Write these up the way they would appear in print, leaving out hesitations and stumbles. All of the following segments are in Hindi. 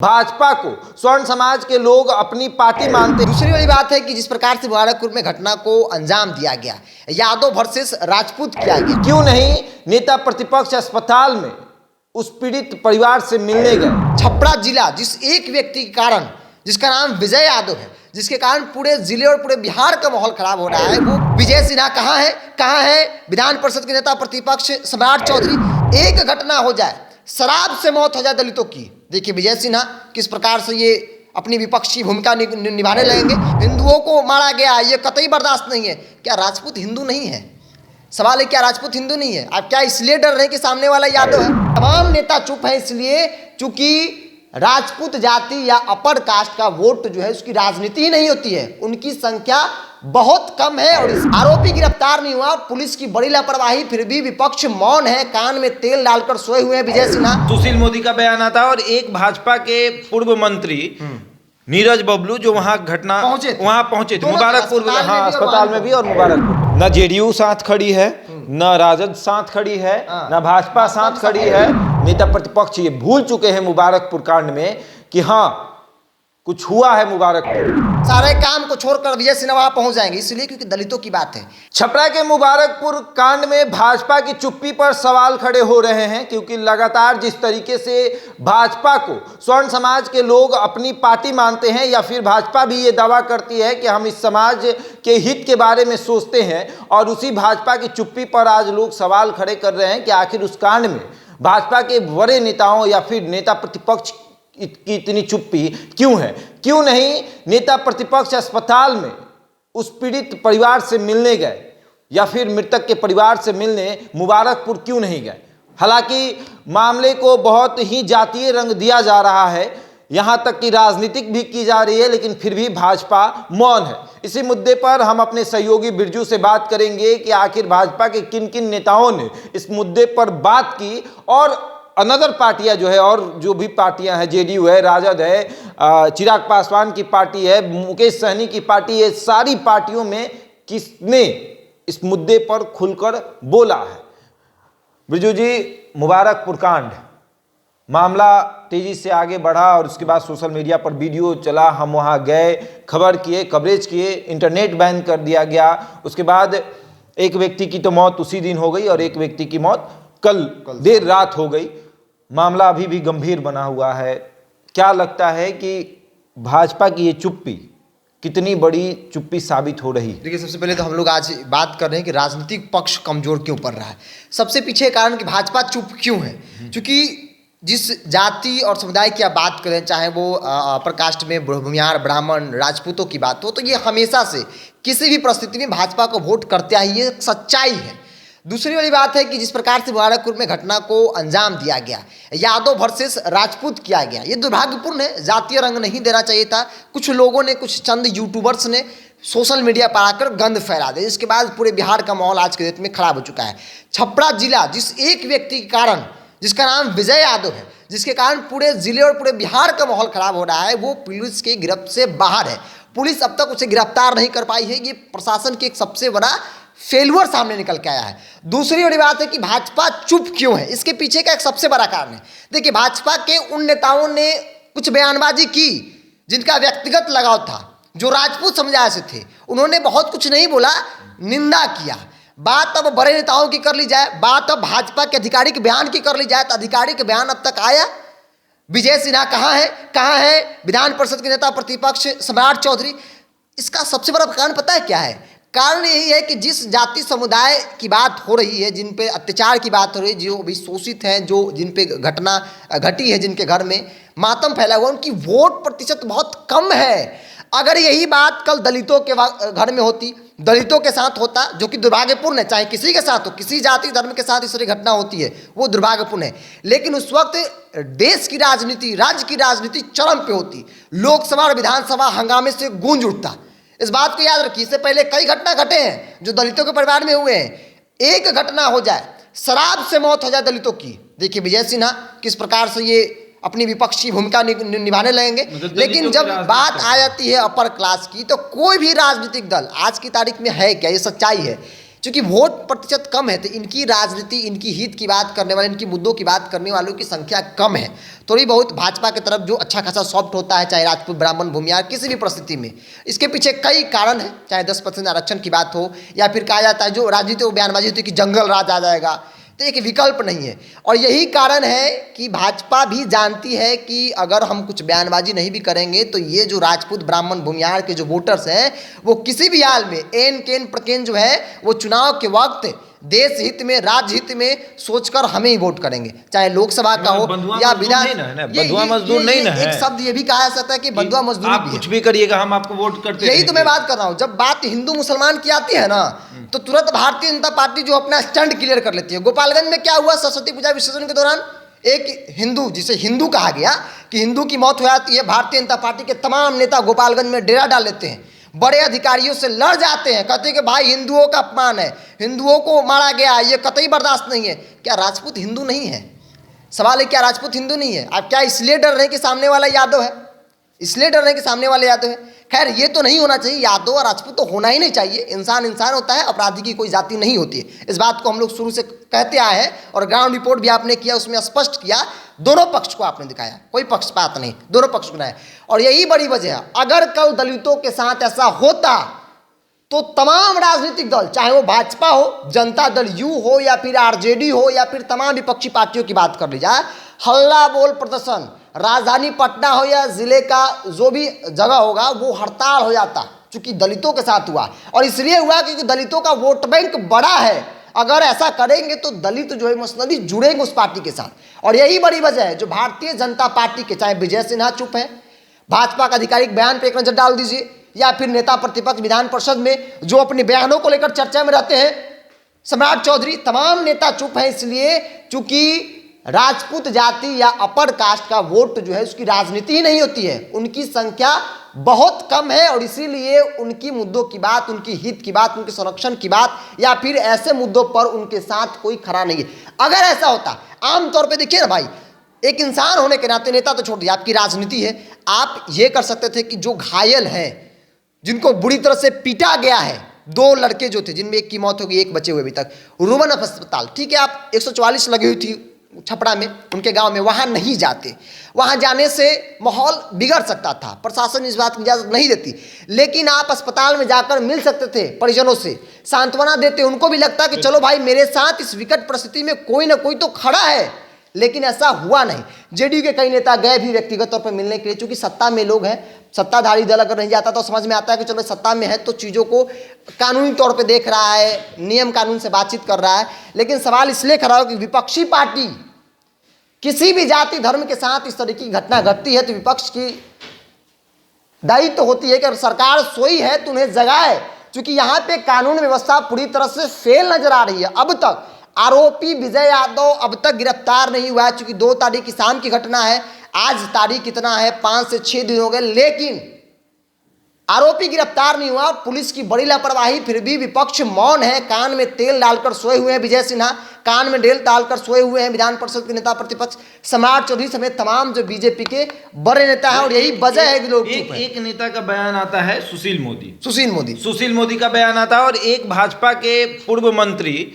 भाजपा को स्वर्ण समाज के लोग अपनी पार्टी मानते। दूसरी वाली बात है कि जिस प्रकार से मुबारकपुर में घटना को अंजाम दिया गया, यादव वर्सेस राजपूत किया गया, क्यों नहीं नेता प्रतिपक्ष अस्पताल में उस पीड़ित परिवार से मिलने गए। छपरा जिला जिस एक व्यक्ति के कारण, जिसका नाम विजय यादव है, जिसके कारण पूरे जिले और पूरे बिहार का माहौल खराब हो रहा है, वो विजय सिन्हा कहाँ है विधान परिषद के नेता प्रतिपक्ष सम्राट चौधरी। एक घटना हो जाए, शराब से मौत हो जाए दलितों की, देखिए विजय सिन्हा किस प्रकार से ये अपनी विपक्षी भूमिका निभाने लगेंगे। हिंदुओं को मारा गया, ये कतई बर्दाश्त नहीं है। क्या राजपूत हिंदू नहीं है? सवाल है, क्या राजपूत हिंदू नहीं है? आप क्या इसलिए डर रहे हैं कि सामने वाला यादव है? तमाम नेता चुप हैं इसलिए चूंकि राजपूत जाति या अपर कास्ट का वोट जो है उसकी राजनीति ही नहीं होती है, उनकी संख्या बहुत कम है। और इस आरोपी गिरफ्तार नहीं हुआ, पुलिस की बड़ी लापरवाही, फिर भी विपक्ष मौन है, कान में तेल डालकर सोए हुए हैं विजय सिन्हा। सुशील मोदी का बयान आता और एक भाजपा के पूर्व मंत्री नीरज बबलू जो वहां पहुंचे थे मुबारकपुर, हाँ अस्पताल में भी और मुबारकपुर। न जेडीयू साथ खड़ी है, न राजद साथ खड़ी है, न भाजपा साथ खड़ी है। नेता प्रतिपक्ष ये भूल चुके हैं मुबारकपुर कांड में कि हाँ कुछ हुआ है मुबारकपुर। सारे काम को छोड़कर विजय सिन्हा वहां पहुंच जाएंगे, इसलिए क्योंकि दलितों की बात है। छपरा के मुबारकपुर कांड में भाजपा की चुप्पी पर सवाल खड़े हो रहे हैं, क्योंकि लगातार जिस तरीके से भाजपा को स्वर्ण समाज के लोग अपनी पार्टी मानते हैं, या फिर भाजपा भी ये दावा करती है कि हम इस समाज के हित के बारे में सोचते हैं, और उसी भाजपा की चुप्पी पर आज लोग सवाल खड़े कर रहे हैं कि आखिर उस कांड में भाजपा के बड़े नेताओं या फिर नेता प्रतिपक्ष की इतनी चुप्पी क्यों है। क्यों नहीं नेता प्रतिपक्ष अस्पताल में उस पीड़ित परिवार से मिलने गए, या फिर मृतक के परिवार से मिलने मुबारकपुर क्यों नहीं गए। हालांकि मामले को बहुत ही जातीय रंग दिया जा रहा है, यहां तक कि राजनीतिक भी की जा रही है, लेकिन फिर भी भाजपा मौन है। इसी मुद्दे पर हम अपने सहयोगी बिरजू से बात करेंगे कि आखिर भाजपा के किन किन नेताओं ने इस मुद्दे पर बात की, और अनदर पार्टियां जो है, और जो भी पार्टियां हैं, जेडीयू है, राजद है, चिराग पासवान की पार्टी है, मुकेश सहनी की पार्टी है, सारी पार्टियों में किसने इस मुद्दे पर खुलकर बोला है। बिरजू जी, मुबारकपुर कांड मामला तेजी से आगे बढ़ा और उसके बाद सोशल मीडिया पर वीडियो चला, हम वहां गए, खबर किए, कवरेज किए, इंटरनेट बैन कर दिया गया। उसके बाद एक व्यक्ति की तो मौत उसी दिन हो गई और एक व्यक्ति की मौत कल देर रात हो गई। मामला अभी भी गंभीर बना हुआ है। क्या लगता है कि भाजपा की ये चुप्पी कितनी बड़ी चुप्पी साबित हो रही है? देखिए, सबसे पहले तो हम लोग आज बात कर रहे हैं कि राजनीतिक पक्ष कमजोर क्यों पड़ रहा है। सबसे पीछे कारण कि भाजपा चुप क्यों है, क्योंकि जिस जाति और समुदाय की आप बात करें, चाहे वो अपर कास्ट में भूमिहार, ब्राह्मण, राजपूतों की बात हो, तो ये हमेशा से किसी भी परिस्थिति में भाजपा को वोट करते आई, ये सच्चाई है। दूसरी वाली बात है कि जिस प्रकार से मुबारकपुर में घटना को अंजाम दिया गया, यादव वर्सेस राजपूत किया गया, ये दुर्भाग्यपूर्ण है। जातीय रंग नहीं देना चाहिए था। कुछ लोगों ने, कुछ चंद यूट्यूबर्स ने सोशल मीडिया पर आकर गंद फैला दे, जिसके बाद पूरे बिहार का माहौल आज के डेट में खराब हो चुका है। छपरा जिला जिस एक व्यक्ति के कारण, जिसका नाम विजय यादव है, जिसके कारण पूरे जिले और पूरे बिहार का माहौल खराब हो रहा है, वो पुलिस की गिरफ्त से बाहर है। पुलिस अब तक उसे गिरफ्तार नहीं कर पाई है। ये प्रशासन की एक सबसे बड़ा फेलुअर सामने निकल के आया है। दूसरी बड़ी बात है कि भाजपा चुप क्यों है, इसके पीछे का एक सबसे बड़ा कारण है। देखिए, भाजपा के उन नेताओं ने कुछ बयानबाजी की जिनका व्यक्तिगत लगाव था, जो राजपूत समुदाय से थे, उन्होंने बहुत कुछ नहीं बोला, निंदा किया। बात अब बड़े नेताओं की कर ली जाए, बात अब भाजपा के आधिकारिक बयान की कर ली जाए, तो आधिकारिक बयान अब तक आया। विजय सिन्हा कहाँ है विधान परिषद के नेता प्रतिपक्ष सम्राट चौधरी। इसका सबसे बड़ा कारण पता है क्या है? कारण यही है कि जिस जाति समुदाय की बात हो रही है, जिन पे अत्याचार की बात हो रही है, जो अभी शोषित हैं, जो जिन पे घटना घटी है, जिनके घर में मातम फैला हुआ, उनकी वोट प्रतिशत बहुत कम है। अगर यही बात कल दलितों के घर में होती, दलितों के साथ होता, जो कि दुर्भाग्यपूर्ण है, चाहे किसी के साथ हो, किसी जाति धर्म के साथ इस तरह घटना होती है, वो दुर्भाग्यपूर्ण है। लेकिन उस वक्त देश की राजनीति, राज्य की राजनीति चरम पे होती, लोकसभा और विधानसभा हंगामे से गूंज उठता। इस बात को याद रखिए, इससे पहले कई घटना घटे हैं जो दलितों के परिवार में हुए हैं। एक घटना हो जाए, शराब से मौत हो जाए दलितों की, देखिए विजय सिन्हा किस प्रकार से ये अपनी विपक्षी भूमिका निभाने लगेंगे। लेकिन जब बात आ जाती है अपर क्लास की, तो कोई भी राजनीतिक दल आज की तारीख में है क्या, ये सच्चाई है क्योंकि वोट प्रतिशत कम है तो इनकी राजनीति, इनकी हित की बात करने वाले, इनकी मुद्दों की बात करने वालों की संख्या कम है। थोड़ी बहुत भाजपा की तरफ जो अच्छा खासा सॉफ्ट होता है, चाहे राजपूत, ब्राह्मण, भूमियार, किसी भी परिस्थिति में। इसके पीछे कई कारण हैं, चाहे 10% आरक्षण की बात हो या फिर कहा जाता है जो राजनीति वो बयानबाजी होती है कि जंगल राज आ जाएगा, तो एक विकल्प नहीं है। और यही कारण है कि भाजपा भी जानती है कि अगर हम कुछ बयानबाजी नहीं भी करेंगे तो ये जो राजपूत, ब्राह्मण, भूमियार के जो वोटर्स हैं वो किसी भी हाल में एन केन प्रकेन जो है वो चुनाव के वक्त देश हित में, राज्य हित में सोचकर हमें ही वोट करेंगे, चाहे लोकसभा का हो या विधान। बंधुआ मजदूर नहीं ना है। एक शब्द ये भी कहा जा सकता है कि बंधुआ मजदूर आप कुछ भी करिएगा हम आपको वोट करते हैं। यही तो मैं बात कर रहा हूँ। जब बात हिंदू मुसलमान की आती है ना तो तुरंत भारतीय जनता पार्टी जो अपना स्टंट क्लियर कर लेती है। गोपालगंज में क्या हुआ, सरस्वती पूजा विसर्जन के दौरान एक हिंदू, जिसे हिंदू कहा गया कि हिंदू की मौत हो जाती है, भारतीय जनता पार्टी के तमाम नेता गोपालगंज में डेरा डाल लेते हैं, बड़े अधिकारियों से लड़ जाते हैं, कहते हैं कि भाई हिंदुओं का अपमान है, हिंदुओं को मारा गया, ये कतई बर्दाश्त नहीं है। क्या राजपूत हिंदू नहीं है? सवाल है क्या राजपूत हिंदू नहीं है? आप क्या इसलिए डर रहे हैं कि सामने वाला यादव है? इसलिए डर रहे हैं कि सामने वाले यादव है? खैर ये तो नहीं होना चाहिए, यादव और राजपूत तो होना ही नहीं चाहिए। इंसान इंसान होता है, अपराधी की कोई जाति नहीं होती है। इस बात को हम लोग शुरू से कहते आए हैं और ग्राउंड रिपोर्ट भी आपने किया, उसमें स्पष्ट किया, दोनों पक्ष को आपने दिखाया, कोई पक्षपात नहीं, दोनों पक्ष को बनाया। और यही बड़ी वजह है, अगर कल दलितों के साथ ऐसा होता तो तमाम राजनीतिक दल, चाहे वो भाजपा हो, जनता दल यू हो या फिर आरजेडी हो या फिर तमाम विपक्षी पार्टियों की बात कर ली जाए, हल्ला बोल प्रदर्शन, राजधानी पटना हो या जिले का जो भी जगह होगा वो हड़ताल हो जाता, चूंकि दलितों के साथ हुआ। और इसलिए हुआ क्योंकि दलितों का वोट बैंक बड़ा है। अगर ऐसा करेंगे तो दलित जो है मसनदी जुड़ेंगे उस पार्टी के साथ। और यही बड़ी वजह है जो भारतीय जनता पार्टी के, चाहे विजय सिन्हा चुप है, भाजपा का आधिकारिक बयान पर एक नजर डाल दीजिए, या फिर नेता प्रतिपक्ष विधान परिषद में जो अपने बयानों को लेकर चर्चा में रहते हैं, सम्राट चौधरी, तमाम नेता चुप हैं। इसलिए चूंकि राजपूत जाति या अपर कास्ट का वोट जो है उसकी राजनीति ही नहीं होती है, उनकी संख्या बहुत कम है और इसीलिए उनकी मुद्दों की बात, उनकी हित की बात, उनके संरक्षण की बात या फिर ऐसे मुद्दों पर उनके साथ कोई खड़ा नहीं है। अगर ऐसा होता, आमतौर पे देखिए ना भाई, एक इंसान होने के नाते, नेता तो छोड़ दिया, आपकी राजनीति है, आप ये कर सकते थे कि जो घायल हैं, जिनको बुरी तरह से पीटा गया है, 2 लड़के जो थे जिनमें एक की मौत हो गई, एक बचे हुए अभी तक, रुमन अस्पताल, ठीक है, आप 144 लगी हुई थी छपरा में, उनके गांव में, वहां नहीं जाते। वहां जाने से माहौल बिगड़ सकता था, प्रशासन इस बात की इजाजत नहीं देती, लेकिन आप अस्पताल में जाकर मिल सकते थे, परिजनों से सांत्वना देते, उनको भी लगता कि चलो भाई मेरे साथ इस विकट परिस्थिति में कोई ना कोई तो खड़ा है। लेकिन ऐसा हुआ नहीं। जेडीयू के कई नेता गए भी व्यक्तिगत तौर पर मिलने के लिए, चूंकि सत्ता में लोग हैं, सत्ताधारी दल अगर नहीं जाता तो समझ में आता है कि चलो सत्ता में है तो चीज़ों को कानूनी तौर पे देख रहा है, नियम कानून से बातचीत कर रहा है। लेकिन सवाल इसलिए खड़ा हो कि विपक्षी पार्टी किसी भी जाति धर्म के साथ इस तरह की घटना घटती है तो विपक्ष की दायित्व तो होती है कि अगर सरकार सोई है तो उन्हें जगाए, क्योंकि यहाँ पे कानून व्यवस्था पूरी तरह से फेल नजर आ रही है। अब तक आरोपी विजय यादव अब तक गिरफ्तार नहीं हुआ है, चूंकि 2 तारीख की शाम की घटना है, आज तारीख कितना है, 5 से 6 दिन हो गए, लेकिन आरोपी गिरफ्तार नहीं हुआ। पुलिस की बड़ी लापरवाही, फिर भी विपक्ष मौन है, कान में तेल डालकर सोए हुए हैं विजय सिन्हा, कान में तेल डालकर सोए हुए हैं विधान परिषद के नेता प्रतिपक्ष सम्राट चौधरी समेत तमाम जो बीजेपी के बड़े नेता हैं। और यही वजह है कि लोग चुप हैं। एक नेता का बयान आता है, सुशील मोदी का बयान आता है, और एक भाजपा के पूर्व मंत्री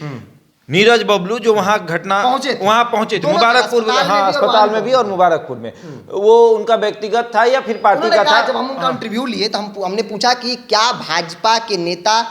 नीरज बबलू जो वहां पहुंचे थे मुबारकपुर, हाँ, अस्पताल में भी और मुबारकपुर में, वो उनका व्यक्तिगत था या फिर पार्टी का था? जब हम उनका इंटरव्यू लिए तो हमने पूछा कि क्या भाजपा के नेता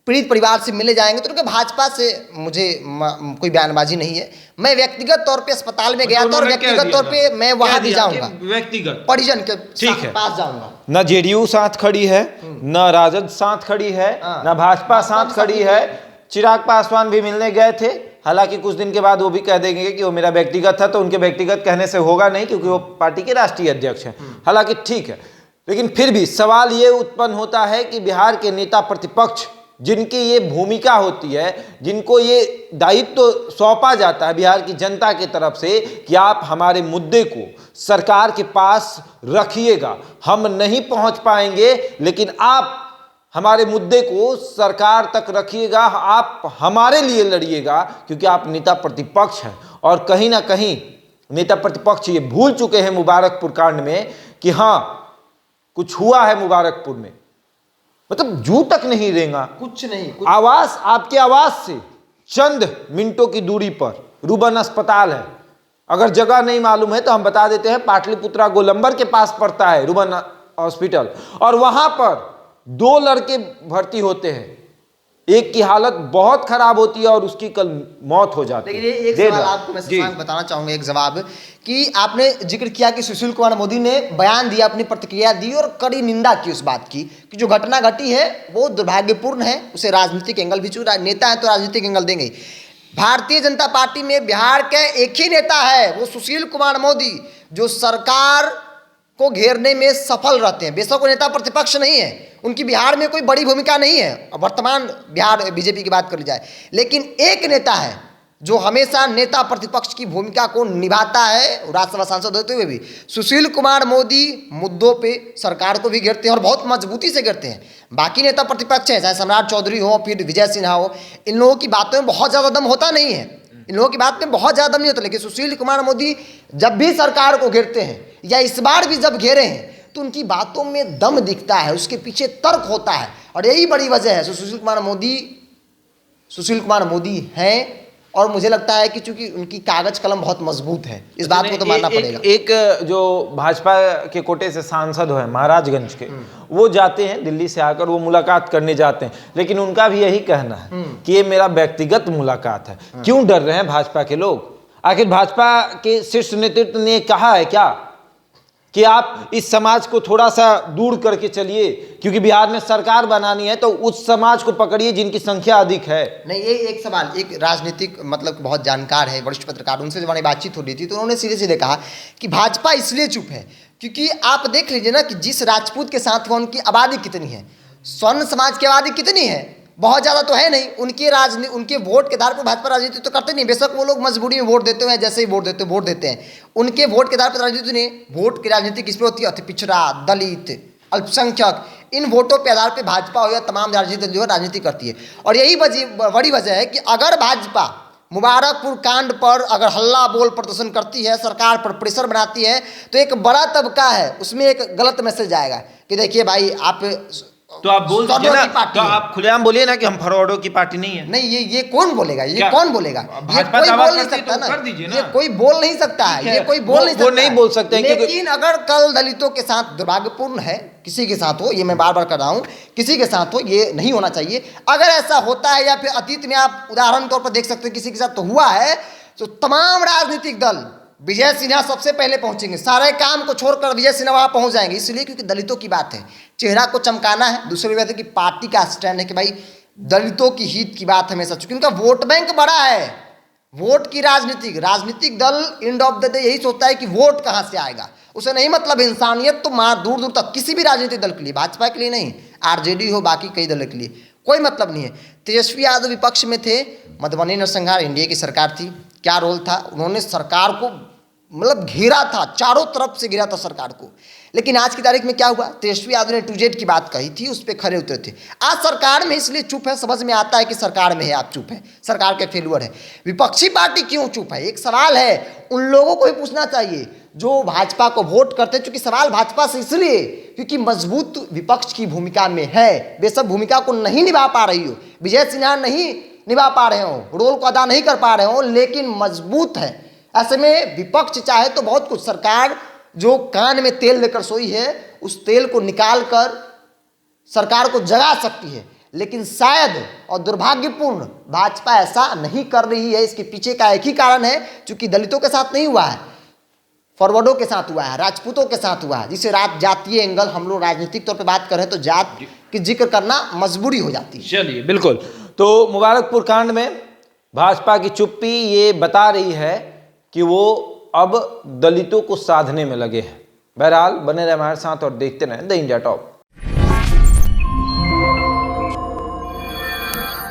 पीड़ित परिवार से मिले जाएंगे, तो उनके भाजपा से मुझे कोई बयानबाजी नहीं है, मैं व्यक्तिगत तौर पे अस्पताल में गया था और व्यक्तिगत तौर पे मैं वहां भी जाऊंगा, व्यक्तिगत परिजन के पास जाऊंगा। न जेडीयू साथ खड़ी है, न राजद साथ खड़ी है, न भाजपा साथ खड़ी है। चिराग पासवान भी मिलने गए थे, हालांकि कुछ दिन के बाद वो भी कह देंगे कि वो मेरा व्यक्तिगत था, तो उनके व्यक्तिगत कहने से होगा नहीं क्योंकि वो पार्टी के राष्ट्रीय अध्यक्ष हैं। हालांकि ठीक है, लेकिन फिर भी सवाल ये उत्पन्न होता है कि बिहार के नेता प्रतिपक्ष जिनकी ये भूमिका होती है, जिनको ये दायित्व तो सौंपा जाता है बिहार की जनता की तरफ से कि आप हमारे मुद्दे को सरकार के पास रखिएगा, हम नहीं पहुंच पाएंगे लेकिन आप हमारे मुद्दे को सरकार तक रखिएगा, आप हमारे लिए लड़िएगा, क्योंकि आप नेता प्रतिपक्ष हैं। और कहीं ना कहीं नेता प्रतिपक्ष ये भूल चुके हैं मुबारकपुर कांड में कि हाँ कुछ हुआ है मुबारकपुर में, मतलब जू तक नहीं रेंगा। कुछ नहीं, आवास, आपके आवास से चंद मिनटों की दूरी पर रुबन अस्पताल है। अगर जगह नहीं मालूम है तो हम बता देते हैं, पाटलिपुत्रा गोलंबर के पास पड़ता है रुबन हॉस्पिटल, और वहां पर 2 लड़के भर्ती होते हैं। एक की हालत बहुत खराब होती है और उसकी कल मौत हो जाती है। लेकिन एक सवाल आपको मैं शशांक बताना चाहूंगा, एक जवाब कि आपने जिक्र किया कि सुशील कुमार मोदी ने बयान दिया, अपनी प्रतिक्रिया दी और कड़ी निंदा की उस बात की कि जो घटना घटी है वो दुर्भाग्यपूर्ण है, उसे राजनीतिक एंगल भी चाहिए। नेता है तो राजनीतिक एंगल देंगे। भारतीय जनता पार्टी में बिहार के एक ही नेता है, वो सुशील कुमार मोदी, जो सरकार को घेरने में सफल रहते हैं। बेशक वो नेता प्रतिपक्ष नहीं है, उनकी बिहार में कोई बड़ी भूमिका नहीं है, वर्तमान बिहार बीजेपी की बात कर ली जाए, लेकिन एक नेता है जो हमेशा नेता प्रतिपक्ष की भूमिका को निभाता है, राज्यसभा सांसद होते हुए भी। सुशील कुमार मोदी मुद्दों पे सरकार को भी घेरते हैं और बहुत मजबूती से घेरते हैं। बाकी नेता प्रतिपक्ष हैं, चाहे सम्राट चौधरी हो, फिर विजय सिन्हा हो, इन लोगों की बातों में बहुत ज़्यादा दम होता नहीं है, इन लोगों की बात में बहुत ज़्यादा दम नहीं होता। लेकिन सुशील कुमार मोदी जब भी सरकार को घेरते हैं, या इस बार भी जब घेरे हैं, तो उनकी बातों में दम दिखता है, उसके पीछे तर्क होता है, और यही बड़ी वजह है सुशील कुमार मोदी हैं। और मुझे लगता है कि चूंकि उनकी कागज कलम बहुत मजबूत है, इस बात को तो मानना पड़ेगा। एक जो भाजपा के कोटे से सांसद है महाराजगंज के, वो जाते हैं दिल्ली से आकर, वो मुलाकात करने जाते हैं, लेकिन उनका भी यही कहना है कि ये मेरा व्यक्तिगत मुलाकात है। क्यों डर रहे हैं भाजपा के लोग? आखिर भाजपा के शीर्ष नेतृत्व ने कहा है क्या कि आप इस समाज को थोड़ा सा दूर करके चलिए, क्योंकि बिहार में सरकार बनानी है तो उस समाज को पकड़िए जिनकी संख्या अधिक है? नहीं, ये एक सवाल, एक राजनीतिक मतलब बहुत जानकार है, वरिष्ठ पत्रकार, उनसे जब हमारी बातचीत हो रही थी तो उन्होंने सीधे सीधे कहा कि भाजपा इसलिए चुप है क्योंकि आप देख लीजिए ना कि जिस राजपूत के साथ में उनकी आबादी कितनी है, स्वर्ण समाज की आबादी कितनी है, बहुत ज़्यादा तो है नहीं। उनके वोट के आधार पर भाजपा राजनीति तो करते नहीं, बेशक वो लोग मजबूरी में वोट देते हैं, जैसे ही वोट देते हैं। उनके वोट के आधार पर राजनीति नहीं, वोट की राजनीति किस पे होती है? अति पिछड़ा, दलित, अल्पसंख्यक, इन वोटों के आधार पर भाजपा हो या तमाम राजनीति जो है राजनीति करती है। और यही बड़ी वजह है कि अगर भाजपा मुबारकपुर कांड पर अगर हल्ला बोल प्रदर्शन करती है, सरकार पर प्रेशर बनाती है, तो एक बड़ा तबका है उसमें एक गलत मैसेज आएगा कि देखिए भाई, आप तो आप बोल दीजिए ना, तो आप खुलेआम बोलिए ना कि हम फरवर्डों की पार्टी नहीं है। नहीं, ये कौन बोलेगा? ये कौन बोलेगा? ये कोई बोल नहीं सकता ना, ये कोई बोल नहीं सकता है, ये कोई बोल नहीं सकता, वो नहीं बोल सकते हैं। लेकिन अगर कल दलितों के साथ, दुर्भाग्यपूर्ण है किसी के साथ हो, ये मैं बार बार कर रहा हूँ, किसी के साथ हो, ये नहीं होना चाहिए। अगर ऐसा होता है या फिर अतीत में आप उदाहरण तौर पर देख सकते हैं किसी के साथ तो हुआ है, तो तमाम राजनीतिक दल, विजय सिन्हा सबसे पहले पहुंचेंगे, सारे काम को छोड़कर विजय सिन्हा वहां पहुंच जाएंगे, इसलिए क्योंकि दलितों की बात है, चेहरा को चमकाना है। दूसरी बात है कि पार्टी का स्टैंड है कि भाई दलितों की हित की बात हमेशा, चूंकि उनका वोट बैंक बड़ा है, वोट की राजनीतिक दल एंड ऑफ द डे यही सोचता है कि वोट कहां से आएगा, उसे नहीं मतलब इंसानियत तो मार दूर दूर तक किसी भी राजनीतिक दल के लिए, भाजपा के लिए नहीं, आरजेडी हो, बाकी कई दलों के लिए कोई मतलब नहीं है। तेजस्वी यादव विपक्ष में थे, मधुबनी नरसंहार एनडीए की सरकार थी, क्या रोल था? उन्होंने सरकार को मतलब घेरा था, चारों तरफ से घेरा था सरकार को। लेकिन आज की तारीख में क्या हुआ? तेजस्वी यादव ने 2Z की बात कही थी, उस पर खड़े उतरे थे। आज सरकार में इसलिए चुप है, समझ में आता है कि सरकार में है, आप चुप है, सरकार के फेलुअर है। विपक्षी पार्टी क्यों चुप है? एक सवाल है, उन लोगों को ही पूछना चाहिए जो भाजपा को वोट करते हैं, चूंकि सवाल भाजपा से इसलिए क्योंकि मजबूत विपक्ष की भूमिका में है, बेशक भूमिका को नहीं निभा पा रही हो, विजय सिन्हा नहीं निभा पा रहे हो, रोल को अदा नहीं कर पा रहे हो, लेकिन मजबूत है। ऐसे में विपक्ष चाहे तो बहुत कुछ, सरकार जो कान में तेल लेकर सोई है उस तेल को निकाल कर सरकार को जगा सकती है, लेकिन शायद और दुर्भाग्यपूर्ण भाजपा ऐसा नहीं कर रही है। इसके पीछे का एक ही कारण है, क्योंकि दलितों के साथ नहीं हुआ है, फॉरवर्डों के साथ हुआ है, राजपूतों के साथ हुआ है, जिसे जातीय एंगल हम लोग राजनीतिक तौर पे बात कर रहे हैं तो जात की जिक्र करना मजबूरी हो जाती है। चलिए, बिल्कुल। तो मुबारकपुर कांड में भाजपा की चुप्पी ये बता रही है कि वो अब दलितों को साधने में लगे हैं। बहरहाल बने रहे हमारे साथ और देखते रहें द इंडिया टॉप।